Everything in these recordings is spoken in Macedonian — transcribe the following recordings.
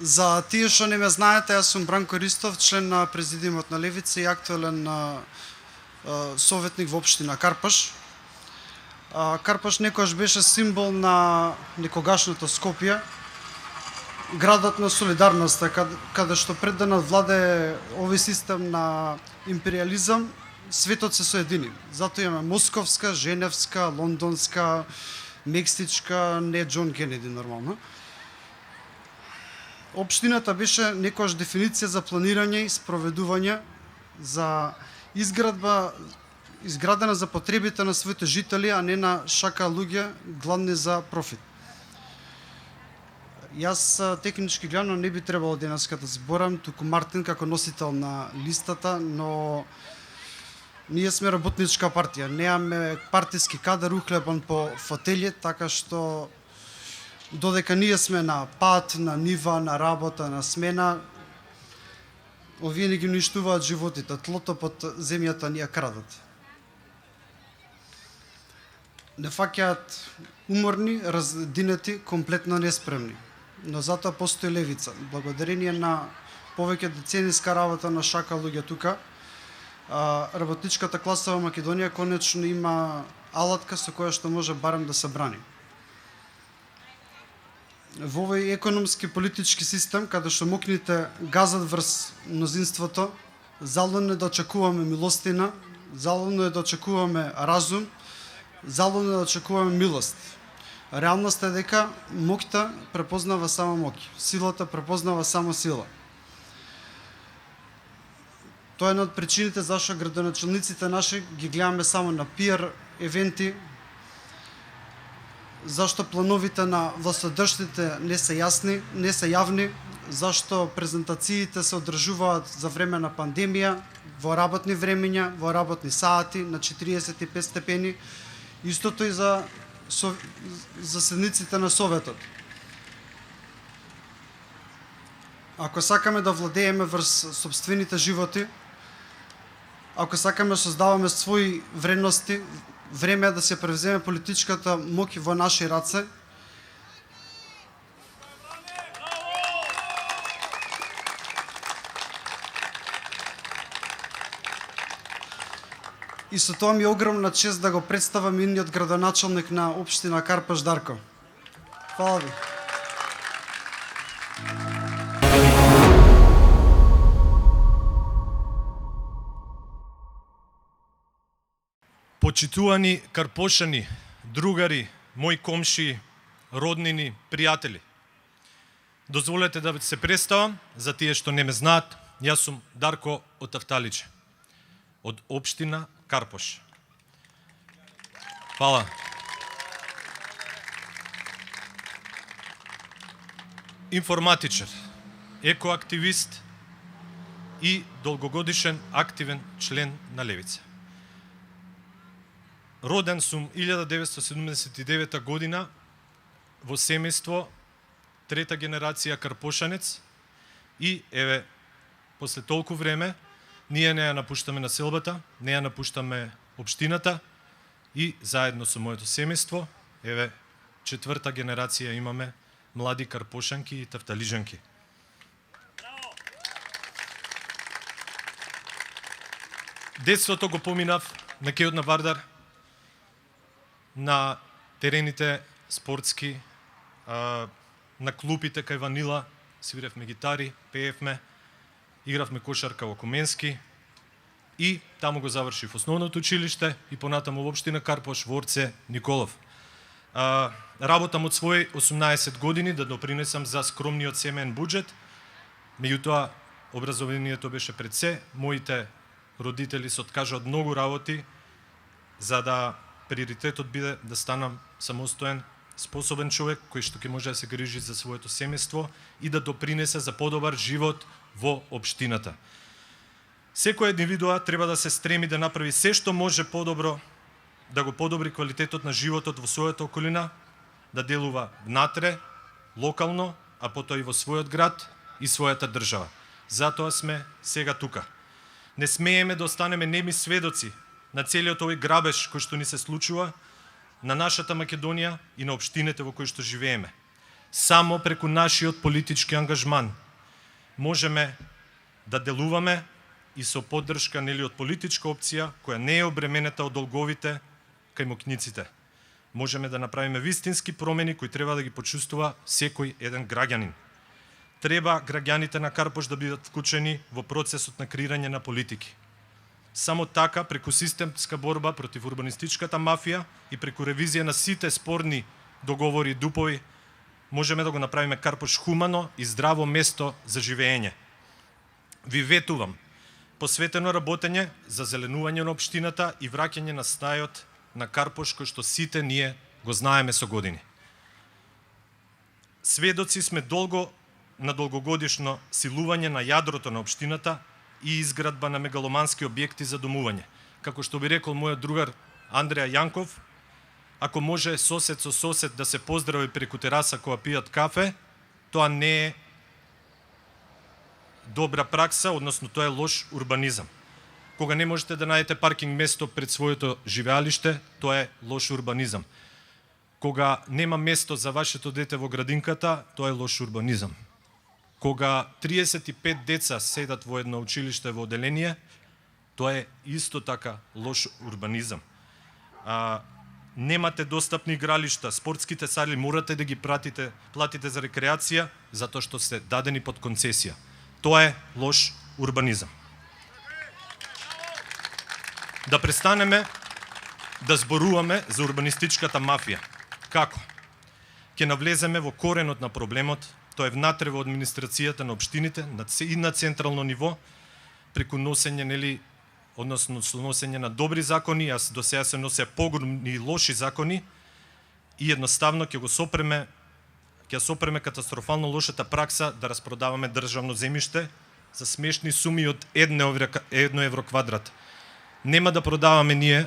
За тие што не ме знаете, јас сум Бранко Ристов, член на Президиумот на Левица и актуелен советник во општина Карпаш. Карпаш некогаш беше символ на некогашното Скопје, градот на солидарноста, каде што пред да надвладе овој систем на империализам, светот се соедини. Затоа имаме московска, женевска, лондонска, мексичка, не Џон Кенеди нормално. Општината беше некојаш дефиниција за планирање и спроведување, за изградена за потребите на своите жители, а не на шака луѓе гладни за профит. Јас технички гледано не би требало денеска да зборам, туку Мартин како носител на листата, но ние сме работничка партија, немаме партиски кадар ухлебан по фотелје, така што додека ние сме на пат, на нива, на работа, на смена, овие не ги уништуваат животите, тлото под земјата ни ја крадат. Не фаќаат уморни, раздинети, комплетно неспремни. Но затоа постои Левица. Благодарение на повеќе децениска работа на шака луѓе тука, работничката класа во Македонија конечно има алатка со која што може барем да се брани. Во овој економски политички систем, каде што мокните газат врз мнозинството, залудно е да очекуваме милостина, залудно е да очекуваме разум, залудно е да очекуваме милост. Реалноста е дека моќта препознава само моќ, силата препознава само сила. Тоа е една од причините зашто градоначалниците наши ги гледаме само на пиар евенти, зашто плановите на властодржците не се јасни, не се јавни, зашто презентациите се одржуваат за време на пандемија, во работни времења, во работни сати, на 45 степени, истото и за седниците на Советот. Ако сакаме да владееме врз собствените животи, ако сакаме да создаваме своји вредности, време е да се превземе политичката моќ во наши раце. И со тоа ми е огромна чест да го представам идниот градоначалник на општина Карпаш Дарко. Фала ви. Почитувани карпошани, другари, мои комши, роднини, пријатели. Дозволете да се представам за тие што не ме знаат. Јас сум Дарко од Тафталиче, од општина Карпош. Фала. Информатичар, екоактивист и долгогодишен активен член на Левица. Роден сум 1979 година во семејство трета генерација карпошанец и еве после толку време ние не ја напуштаме населбата, не ја напуштаме општината и заедно со моето семејство еве четврта генерација имаме млади карпошанки и тафталижанки. Детството го поминав на кејот на Вардар, на терените спортски, на клупите кај Ванила, свиревме гитари, пеевме, игравме кошарка во Коменски и таму го завршив основното училиште и понатаму во општина Карпош во Орце Николов. Работам од своји 18 години да допринесам за скромниот семеен буџет, меѓутоа образованието беше пред се, моите родители се откажа од многу работи за да приоритетот биде да станам самостоен, способен човек кој што ќе може да се грижи за своето семејство и да допринесе за подобар живот во општината. Секоја индивидуа треба да се стреми да направи се што може подобро, да го подобри квалитетот на животот во својата околина, да делува внатре, локално, а потоа и во својот град и својата држава. Затоа сме сега тука. Не смееме да останеме неми сведоци на целиот овој грабеж кој што ни се случува на нашата Македонија и на општините во кои што живееме. Само преку нашиот политички ангажман можеме да делуваме и со поддршка од политичка опција која не е обременета од долговите кај мокниците. Можеме да направиме вистински промени кои треба да ги почувствува секој еден граѓанин. Треба граѓаните на Карпош да бидат вклучени во процесот на креирање на политики. Само така, преку системска борба против урбанистичката мафија и преку ревизија на сите спорни договори и дупови, можеме да го направиме Карпош хумано и здраво место за живење. Ви ветувам посветено работење за зеленување на општината и враќање на стајот на Карпош кој што сите ние го знаеме со години. Сведоци сме на долгогодишно силување на јадрото на општината и изградба на мегаломански објекти за домување. Како што би рекол мојот другар Андреја Јанков, ако може сосед со сосед да се поздрави преку тераса кога пијат кафе, тоа не е добра пракса, односно тоа е лош урбанизам. Кога не можете да најдете паркинг место пред своето живеалиште, тоа е лош урбанизам. Кога нема место за вашето дете во градинката, тоа е лош урбанизам. Кога 35 деца седат во едно училиште во оделение, тоа е исто така лош урбанизам. Немате достапни игралишта, спортските сали морате да ги платите за рекреација затоа што се дадени под концесија. Тоа е лош урбанизам. Да престанеме да зборуваме за урбанистичката мафија. Како? Ќе навлеземе во коренот на проблемот, тоа е внатре во администрацијата на општините и на централно ниво, преку носење, односно со носење на добри закони, а до сега се носе погромни и лоши закони, и едноставно ќе сопреме катастрофално лошата пракса да распродаваме државно земјиште за смешни суми од 1 евро квадрат. Нема да продаваме ние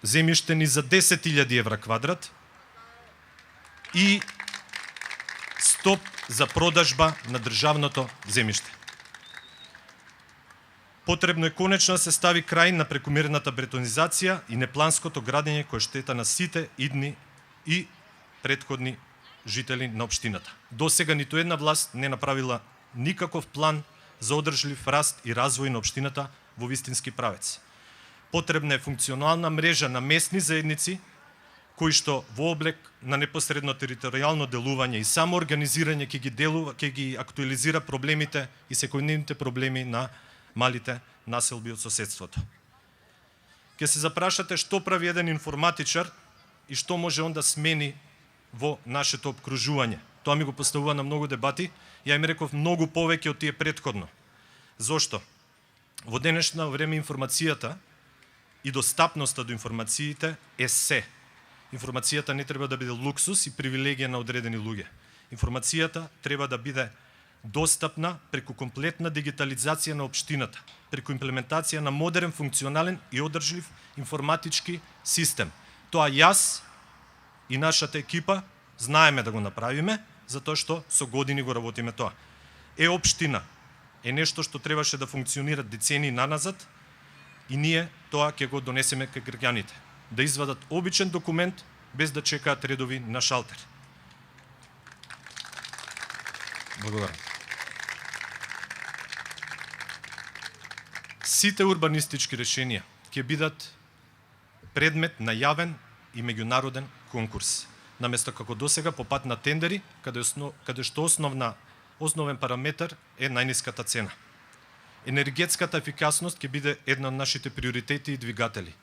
земјиште ни за 10.000 евра квадрат и стоп за продажба на државното земјиште. Потребно е конечно да се стави крај на прекумерната бретонизација и непланското градење кое штета на сите идни и претходни жители на општината. До сега ниту една власт не направила никаков план за одржлив раст и развој на општината во вистински правец. Потребна е функционална мрежа на местни заедници кои што во облек на непосредно територијално делување и само организирање ќе ги актуализира проблемите и секојдневните проблеми на малите населби од соседството. Ке се запрашате што прави еден информатичар и што може он да смени во нашето обкружување. Тоа ми го поставува на многу дебати, ја им реков многу повеќе од тие претходно. Зошто? Во денешно време информацијата и достапноста до информациите е се. Информацијата не треба да биде луксус и привилегија на одредени луѓе. Информацијата треба да биде достапна преку комплетна дигитализација на општината, преку имплементација на модерен, функционален и одржлив информатички систем. Тоа јас и нашата екипа знаеме да го направиме, затоа што со години го работиме тоа. Општина е нешто што требаше да функционира децении наназад и ние тоа ќе го донесеме кај граѓаните. Да извадат обичен документ без да чекаат редови на шалтер. Благодарам. Сите урбанистички решенија ќе бидат предмет на јавен и меѓународен конкурс, наместо како досега по пат на тендери, каде што основен параметар е најниската цена. Енергетската ефикасност ќе биде една од нашите приоритети и двигатели.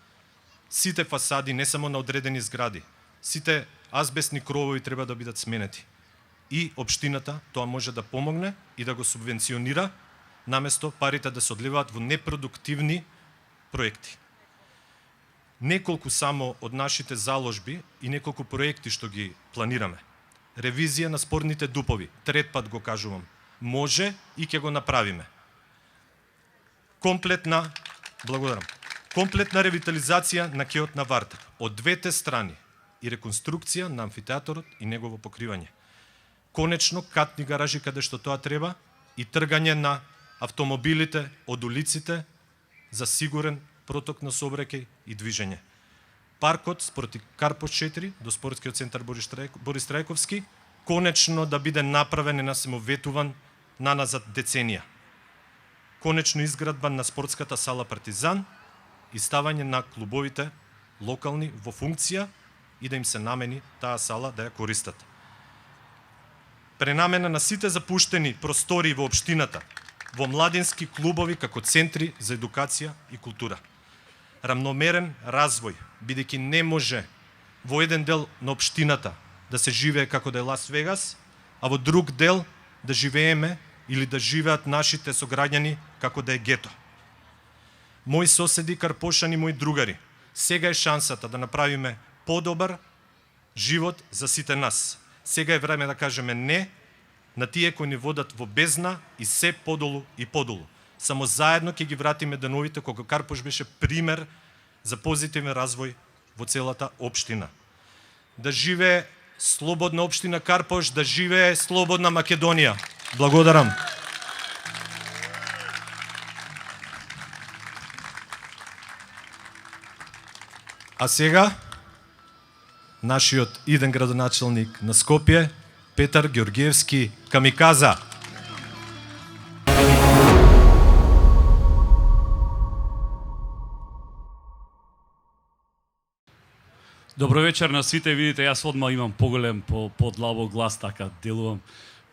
Сите фасади, не само на одредени згради, сите азбестни кровови треба да бидат сменети. И општината тоа може да помогне и да го субвенционира, наместо парите да се одливаат во непродуктивни проекти. Неколку само од нашите заложби и неколку проекти што ги планираме. Ревизија на спорните дупови, трет пат го кажувам, може и ќе го направиме. Комплетна ревитализација на кеот на Вартар од двете страни и реконструкција на амфитеаторот и негово покривање. Конечно катни гаражи каде што тоа треба и тргање на автомобилите од улиците за сигурен проток на сообраќај и движење. Паркот спроти Карпош 4 до спортскиот центар Борис Трајковски конечно да биде направен и насамоветуван наназад деценија. Конечно изградба на спортската сала Партизан и ставање на клубовите локални во функција и да им се намени таа сала да ја користат. Пренамена на сите запуштени простори во општината во младински клубови како центри за едукација и култура. Рамномерен развој, бидејќи не може во еден дел на општината да се живее како да е Лас Вегас, а во друг дел да живееме или да живеат нашите сограѓани како да е гето. Мои соседи, карпошани, мои другари, сега е шансата да направиме подобар живот за сите нас. Сега е време да кажеме не на тие кои ни водат во бездна и се подолу и подолу. Само заедно ќе ги вратиме деновите кога Карпош беше пример за позитивен развој во целата општина. Да живее слободна општина Карпош, да живее слободна Македонија. Благодарам. А сега нашиот иден градоначелник на Скопје, Петар Ѓорѓиевски Камиказа. Добро вечер на сите. Видите, јас одма имам поголем, подлабок глас, така делувам,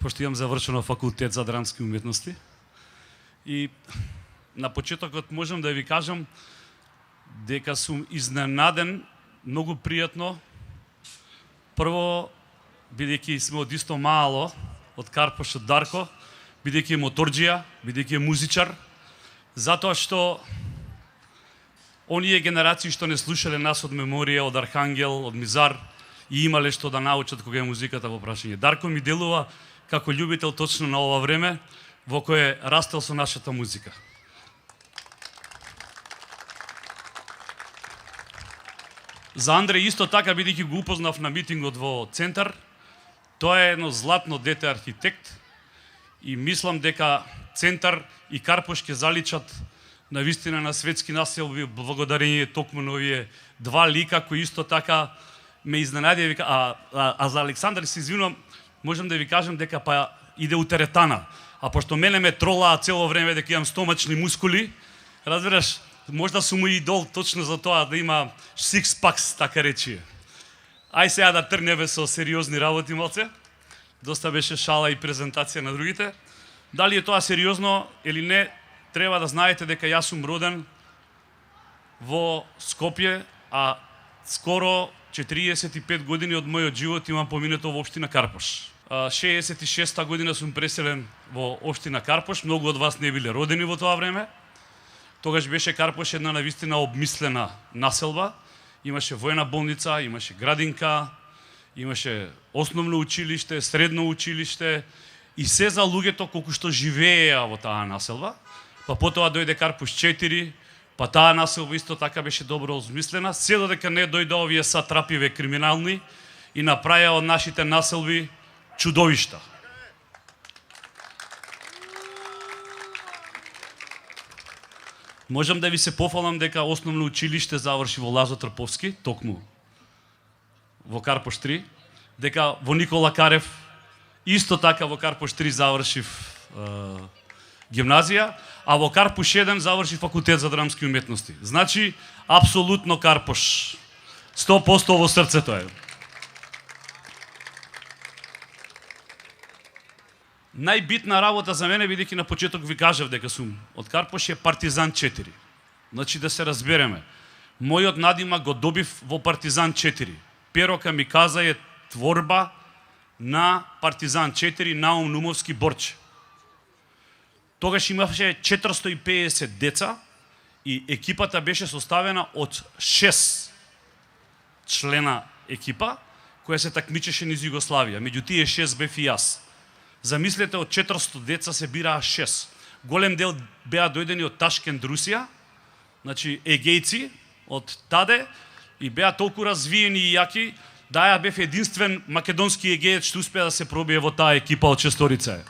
пошто имам завршено факултет за драмски уметности. И на почетокот можам да ви кажам дека сум изненаден, многу пријатно. Прво, бидејќи сме од исто мало, од Карпош, од Дарко, бидејќи е моторџија, бидејќи е музичар, затоа што оние генерации што не слушале нас од Меморија, од Архангел, од Мизар и имале што да научат кога е музиката во прашање. Дарко ми делува како љубител точно на ова време во кое растел со нашата музика. За Андреј исто така, бидејќи го упознав на митингот во Центар, тоа е едно златно дете архитект и мислам дека Центар и Карпош ќе заличат на вистина на светски населби благодарение токму на овие два лика кои исто така ме изненадија. А за Александар се извинувам, можам да ви кажам дека па иде у теретана. А пошто мене ме тролаа цело време дека имам стомачни мускули, разбираш, можда сум мој идол точно за тоа да има six packs, така речи. Ај сега да тргнеме со сериозни работи малце. Доста беше шала и презентација на другите. Дали е тоа сериозно или не, треба да знаете дека јас сум роден во Скопје, а скоро 45 години од мојот живот имам поминато во општина Карпош. 66-та година сум преселен во општина Карпош, многу од вас не биле родени во тоа време. Тогаш беше Карпош една навистина обмислена населба. Имаше војна болница, имаше градинка, имаше основно училиште, средно училиште и се за луѓето колку што живееа во таа населба. Па потоа дојде Карпош 4, па таа населба исто така беше добро осмислена, се додека не дојде овие сатрапиве криминални и направија од нашите населби чудовишта. Можам да ви се пофалам дека основно училиште заврши во Лазо Трповски, токму во Карпош 3, дека во Никола Карев исто така во Карпош 3 завршив гимназија, а во Карпош 1 заврши факултет за драмски уметности. Значи, апсолутно Карпош. 100% во срцето е. Најбитна работа за мене, бидејќи на почеток ви кажав дека сум од Карпош, е Партизан 4. Значи да се разбереме. Мојот надимак го добив во Партизан 4. Перо Камиказа е творба на Партизан 4, Наум Нумовски Борче. Тогаш имаше 450 деца и екипата беше составена од 6 члена екипа, која се такмичеше низ Југославија. Меѓу тие 6 бев и јас. Замислете, од 400 деца се бираа 6. Голем дел беа дојдени од Ташкент, Русија, значи егејци од таде, и беа толку развиени и јаки, да ја бев единствен македонски егеец што успеа да се пробие во таа екипа од шесторица.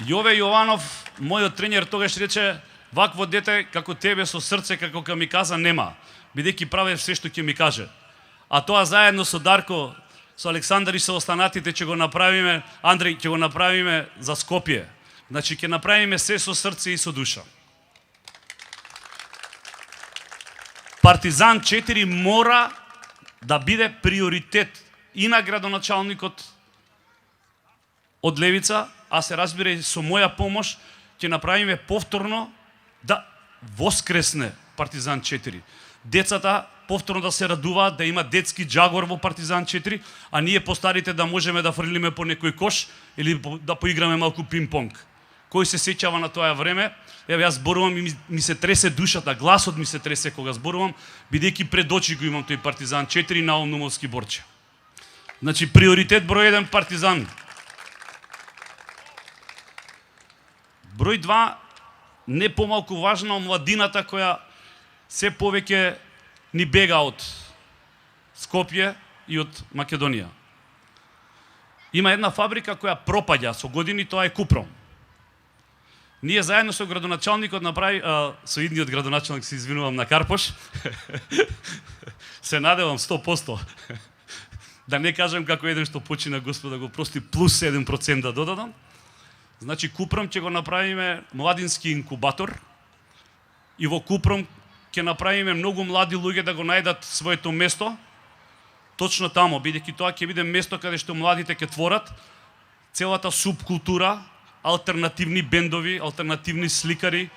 Јове Јованов, мојот тренер, тогаш рече: вакво дете како тебе со срце како Камиказа нема, бидејќи правев се што ќе ми каже. а тоа заедно со Дарко, со Александар и со останатите ќе го направиме, Андреј, ќе го направиме за Скопје. Значи ќе направиме се со срце и со душа. Партизан 4 мора да биде приоритет и на градоначалникот од Левица, а се разбира и со моја помош ќе направиме повторно да воскресне Партизан 4. Децата повторно да се радуваат, да има детски джагор во Партизан 4, а ние постарите да можеме да фрлиме по некој кош или да поиграме малку пинг-понг. Кој се сеќава на тоа време? Еве јас зборувам и ми се тресе душата, гласот ми се тресе кога зборувам, бидејќи пред очи го имам тој Партизан 4 на Нумовски Борче. Значи приоритет број 1 Партизан. Број 2, не помалку важна, младината која се повеќе ни бега од Скопје и од Македонија. Има една фабрика која пропаѓа со години, тоа е Купром. Ние заедно со градоначалникот направи, со идниот градоначалник се извинувам на Карпош, се надевам 100%, да не кажам како еден што почина Господа го прости, плюс 7% да додадам. Значи Купром ќе го направиме младински инкубатор и во Купром ќе направиме многу млади луѓе да го најдат своето место точно тамо, бидејќи тоа ќе биде место каде што младите ќе творат целата субкултура, алтернативни бендови, алтернативни сликари,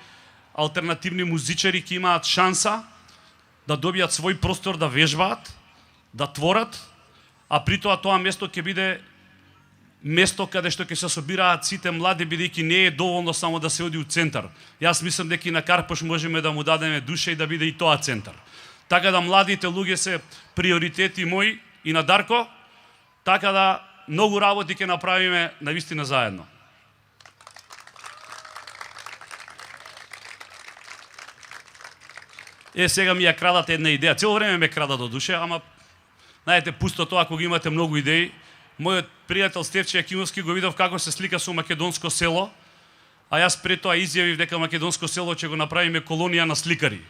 алтернативни музичари ќе имаат шанса да добијат свој простор да вежбаат, да творат, а при тоа место ќе биде место каде што ќе се собираат сите млади, бидејќи не е доволно само да се оди у центар. Јас мислам дека и на Карпош можеме да му дадеме душа и да биде и тоа центар. Така да младите луѓе се приоритети мои и на Дарко, така да многу работи ќе направиме навистина заедно. Сега ми ја крадате една идеја. Цело време ме крада до душе, ама знаете, пусто тоа кога имате многу идеи. Мојот пријател Стефче Јакимовски го видов како се слика со македонско село, а јас пред тоа изјавив дека македонско село ќе го направиме колонија на сликари.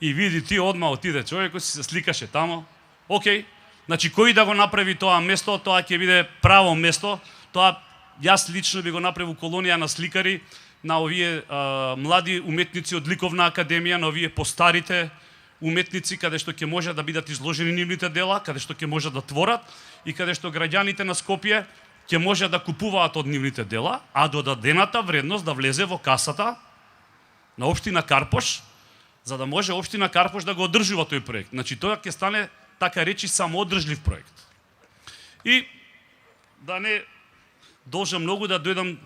И види ти одма отиде човекот си се сликаше тамо. Океј, значи кој да го направи тоа место, тоа ќе биде право место. Тоа јас лично би го направил колонија на сликари, на овие млади уметници од ликовна академија, на овие постарите уметници, каде што ќе може да бидат изложени нивните дела, каде што ќе може да творат и каде што граѓаните на Скопје ќе може да купуваат од нивните дела, а додадената вредност да влезе во касата на општина Карпош, за да може општина Карпош да го одржува тој проект. Значи тоа ќе стане, така речи, самоодржлив проект. И да не должам многу да дојдам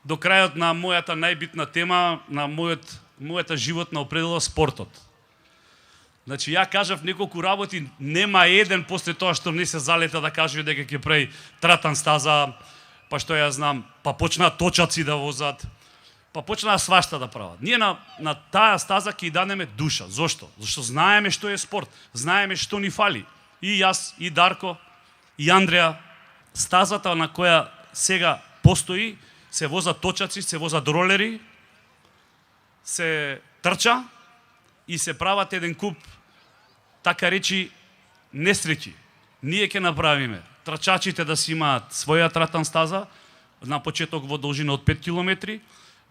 до крајот на мојата најбитна тема, на мојата животна определа, спортот. Значи, ја кажав неколку работи, нема еден после тоа што не се залета да каже дека ќе прави тратан стаза, па што ја знам, па почнаа точаци да возат, па почнаа свашта да прават. Ние на таа стаза ќе дадеме душа. Зошто? Зашто знаеме што е спорт, знаеме што ни фали. И јас, и Дарко, и Андреја. Стазата на која сега постои, се возат точаци, се возат ролери, се трча и се прават еден куп, така речи, несреќи. Ние ќе направиме трчачите да си имаат своја тратан стаза, на почеток во должина од 5 километри,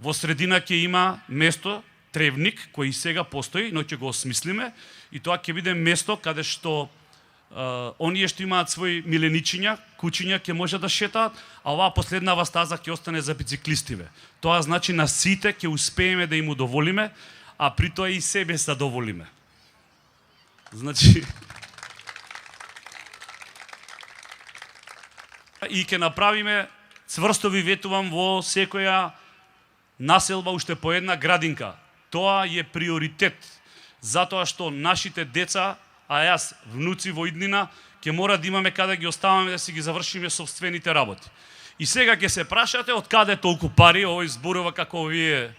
во средина ќе има место, тревник, кој сега постои, но ќе го осмислиме, и тоа ќе биде место каде што оние што имаат своји миленичиња, кучиња ќе може да шетаат, а оваа последнава стаза ќе остане за бициклистиве. Тоа значи на сите ќе успееме да им удоволиме, а при тоа и себе задоволиме. Значи и ќе направиме, цврсто ви ветувам, во секоја населба уште по една градинка. Тоа е приоритет, затоа што нашите деца, а јас внуци во иднина, ќе мора да имаме каде ги оставаме да си ги завршиме собствените работи. И сега ќе се прашате од каде толку пари, овој зборува како овие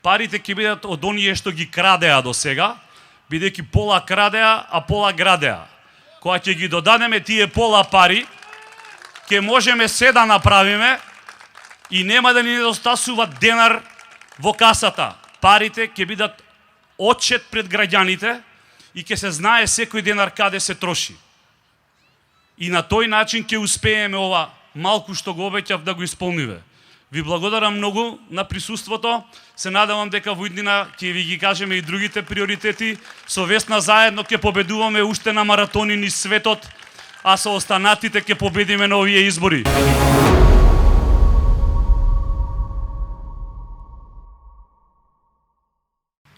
парите ќе бидат од оние што ги крадеа до сега, бидејќи пола крадеа, а пола градеа. Кога ќе ги додадеме тие пола пари, ќе можеме се да направиме и нема да ни недостасува денар во касата. Парите ќе бидат отчет пред граѓаните и ќе се знае секој денар каде се троши. И на тој начин ќе успееме ова малку што го обеќав да го исполниве. Ви благодарам многу на присуството. Се надевам дека во иднина ќе ви ги кажеме и другите приоритети. Со Весна заедно ќе победуваме уште на маратони низ светот, а со останатите ќе победиме на овие избори.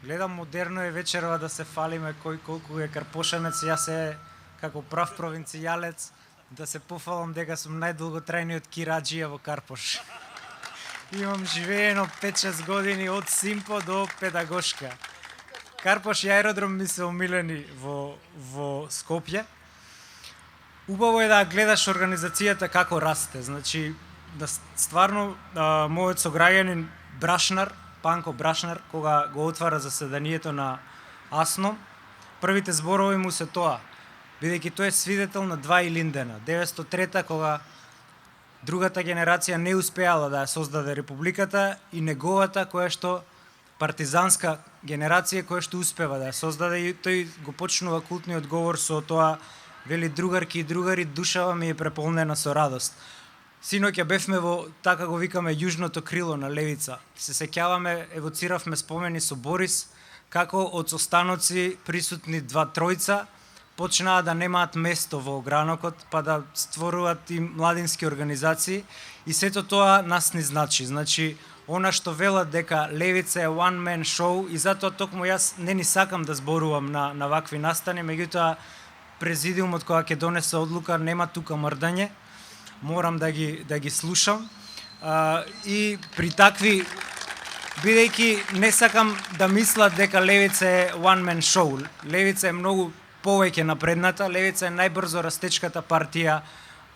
Гледам модерно е вечерва да се фалиме кој колку е карпошанец, јас е како прав провинцијалец да се пофалам дека сум најдолготрајниот кираџија во Карпош. Имам живеено 5-6 години од Симпо до педагошка. Карпош и аеродром ми се омилени во Скопје. Убаво е да гледаш организацијата како расте. Значи, да стварно мојот сограѓанин Брашнар, Панко Брашнар, кога го отвара заседанието на АСНО, првите зборови му се тоа, бидејќи тој е свидетел на два Илиндена. 903-та, кога другата генерација не успеала да ја создаде републиката, и неговата, која што партизанска генерација, која што успева да ја создаде, и тој го почнува култниот говор со тоа, вели: другарки и другари, душава ми е преполнена со радост. Синоќа бевме во, така го викаме, јужното крило на Левица. Се сеќаваме, евоциравме спомени со Борис, како од состаноци присутни 2-3 почнаа да немаат место во огранокот, па да створуваат и младински организации, и сето тоа нас не значи. Значи, она што велат дека Левица е one man show, и затоа токму јас не ни сакам да зборувам на вакви настани, меѓутоа президиумот кога ќе донесе одлука нема тука мрдање, морам да ги слушам. И при такви, бидејќи не сакам да мислат дека Левица е one man show. Левица е многу повеќе напредната, Левица е најбрзо растечката партија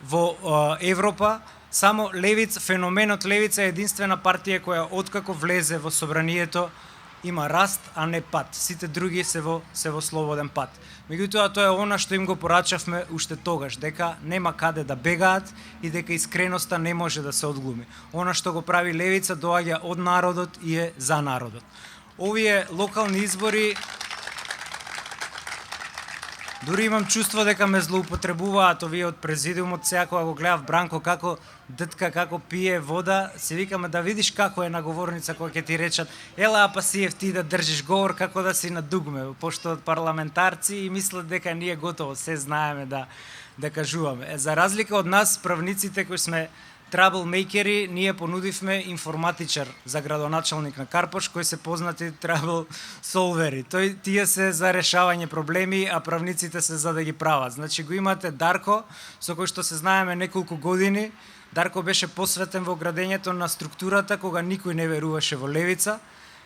во Европа. Само Левица, феноменот Левица е единствена партија која откако влезе во собранието има раст, а не пат. Сите други се во слободен пат. Меѓутоа, тоа е она што им го порачавме уште тогаш, дека нема каде да бегаат и дека искреноста не може да се одглуми. Она што го прави Левица доаѓа од народот и е за народот. Овие локални избори, дури имам чувство дека ме злоупотребуваат овие од президиумот. Сега кога го гледав Бранко како дитка, како пие вода, се викаме да видиш како е наговорница кога ќе ти речат: ела, па си ти да држиш говор како да си на дугме, пошто од парламентарци и мислат дека ние готово се знаеме да кажуваме. За разлика од нас, правниците кои сме траблмейкери, ние понудивме информатичар за градоначалник на Карпош, кои се познати трабл солвери. Тие се за решавање проблеми, а правниците се за да ги прават. Значи го имате Дарко, со кој што се знаеме неколку години. Дарко беше посветен во градењето на структурата кога никој не веруваше во Левица.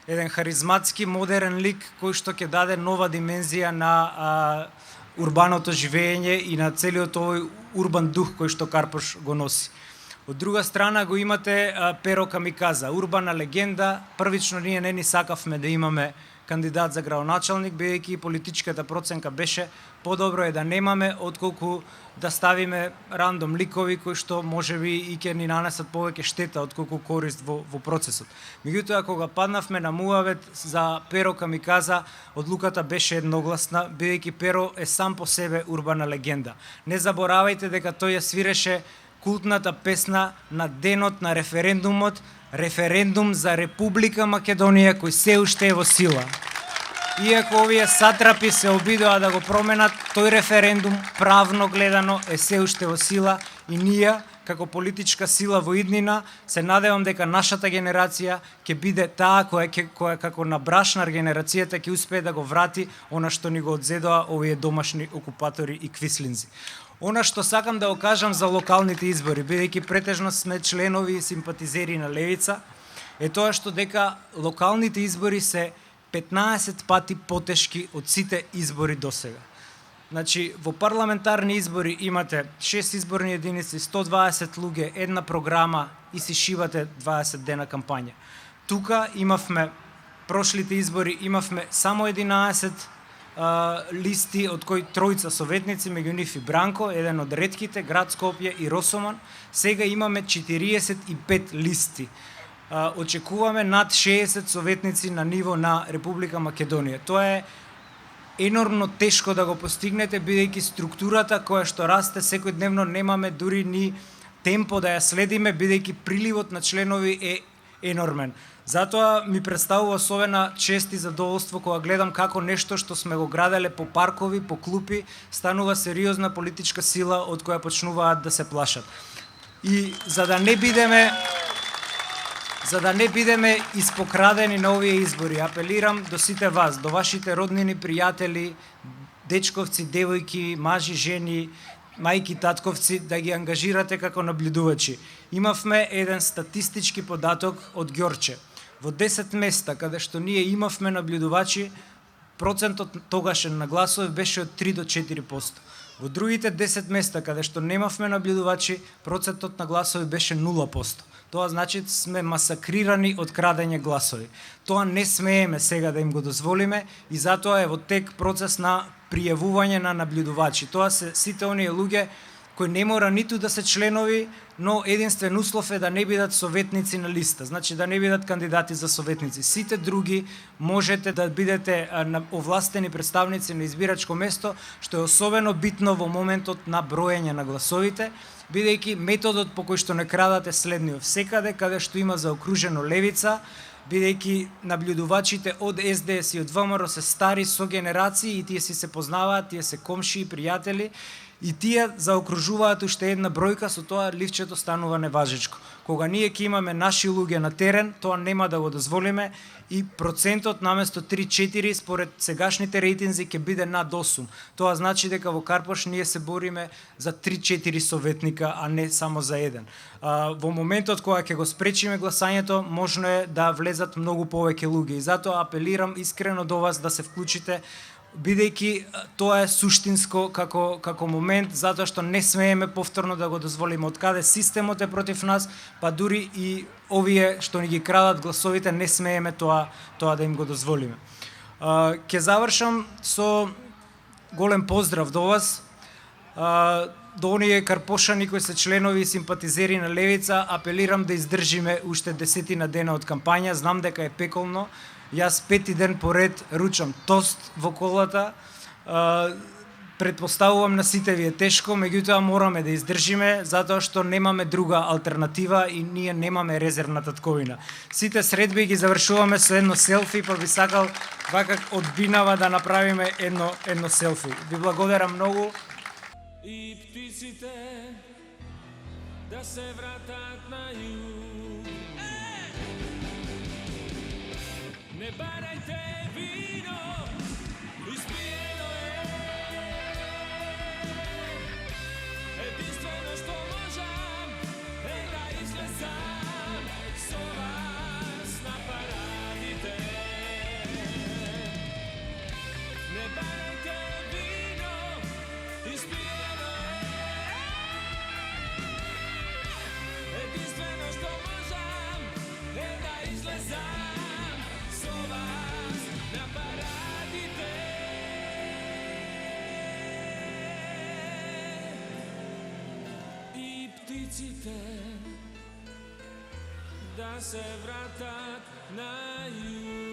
Еден харизматски, модерен лик кој што ќе даде нова димензија на урбаното живење и на целиот овој урбан дух кој што Карпош го носи. Од друга страна го имате Перо Камиказа, урбана легенда. Првично ние не ни сакавме да имаме кандидат за градоначалник, бидејќи политичката проценка беше подобро е да немаме, отколку да ставиме рандом ликови кои што можеби и ќе ни нанесат повеќе штета отколку корист во процесот. Меѓутоа, кога паднавме на муавет за Перо Камиказа, одлуката беше едногласна, бидејќи Перо е сам по себе урбана легенда. Не заборавајте дека тој ја свиреше култната песна на денот на референдумот, референдум за Република Македонија кој се уште е во сила. Иако овие сатрапи се обидоа да го променат, тој референдум правно гледано е се уште во сила и ние како политичка сила во иднина се надевам дека нашата генерација ќе биде таа која како на Брашнар генерацијата ќе успее да го врати она што ни го одзедоа овие домашни окупатори и квислинзи. Она што сакам да го кажам за локалните избори, бидејќи претежно сме членови и симпатизери на Левица, е тоа што дека локалните избори се 15 пати потешки од сите избори досега. Значи, во парламентарни избори имате 6 изборни единици, 120 луѓе, една програма и си шивате 20 дена кампања. Тука имавме, прошлите избори имавме само 11 листи, од кои тројца советници, меѓу нив и Бранко, еден од ретките, град Скопје и Росоман. Сега имаме 45 листи. Очекуваме над 60 советници на ниво на Република Македонија. Тоа е енормно тешко да го постигнете, бидејќи структурата која што расте секојдневно немаме дури ни темпо да ја следиме, бидејќи приливот на членови е енормен. Затоа ми представува особена чест и задоволство кога гледам како нешто што сме го граделе по паркови, по клупи, станува сериозна политичка сила од која почнуваат да се плашат. И за да не бидеме испокрадени на овие избори, апелирам до сите вас, до вашите роднини, пријатели, дечковци, девојки, мажи, жени, мајки, татковци, да ги ангажирате како наблюдувачи. Имавме еден статистички податок од Ѓорче. Во 10 места каде што ние имавме наблюдувачи, процентот тогашен на гласови беше од 3 до 4%. Во другите 10 места каде што немавме наблюдувачи, процентот на гласови беше 0%. Тоа значи сме масакрирани од крадење гласови. Тоа не смееме сега да им го дозволиме и затоа е во тек процес на пријавување на наблюдувачи. Тоа се сите оние луѓе кои не мора ниту да се членови, но единствен услов е да не бидат советници на листа, значи да не бидат кандидати за советници. Сите други можете да бидете овластени представници на избирачко место, што е особено битно во моментот на броење на гласовите, бидејќи методот по кој што не крадат е следниот. Секаде каде што има заокружено левица, бидејќи наблюдувачите од СДС и од ВМРО се стари со генерации и тие си се познаваат, тие се комши и пријатели, и тие заокружуваат уште една бројка, со тоа ливчето станува неважечко. Кога ние ќе имаме наши луѓе на терен, тоа нема да го дозволиме и процентот наместо 3-4 според сегашните рейтинзи ќе биде над 8. Тоа значи дека во Карпош ние се бориме за 3-4 советника, а не само за еден. Во моментот кога ќе го спречиме гласањето, можно е да влезат многу повеќе луѓе и затоа апелирам искрено до вас да се вклучите, бидејќи тоа е суштинско како момент, затоа што не смееме повторно да го дозволиме. Од каде системот е против нас, па дури и овие што ни ги крадат гласовите, не смееме тоа да им го дозволиме. Ќе завршам со голем поздрав до вас, до оние карпошани кои се членови и симпатизери на левица. Апелирам да издржиме уште 10 дена од кампања, знам дека е пеколно. Јас 5 ден поред ручам тост во колата. Предпоставувам на сите ви е тешко, меѓутоа мораме да издржиме, затоа што немаме друга алтернатива и ние немаме резервна татковина. Сите средби ги завршуваме со едно селфи, па би сакал вака од Бинава да направиме едно селфи. Ви благодарам многу. И птиците да се вратат на југ. Не барајте вино, испиено е. Единствено што можам е да излезам со вас на парадите. Не барајте вино, испиено е. Единствено што можам е да излезам со вас на парадите. И птиците да се вратат на југ.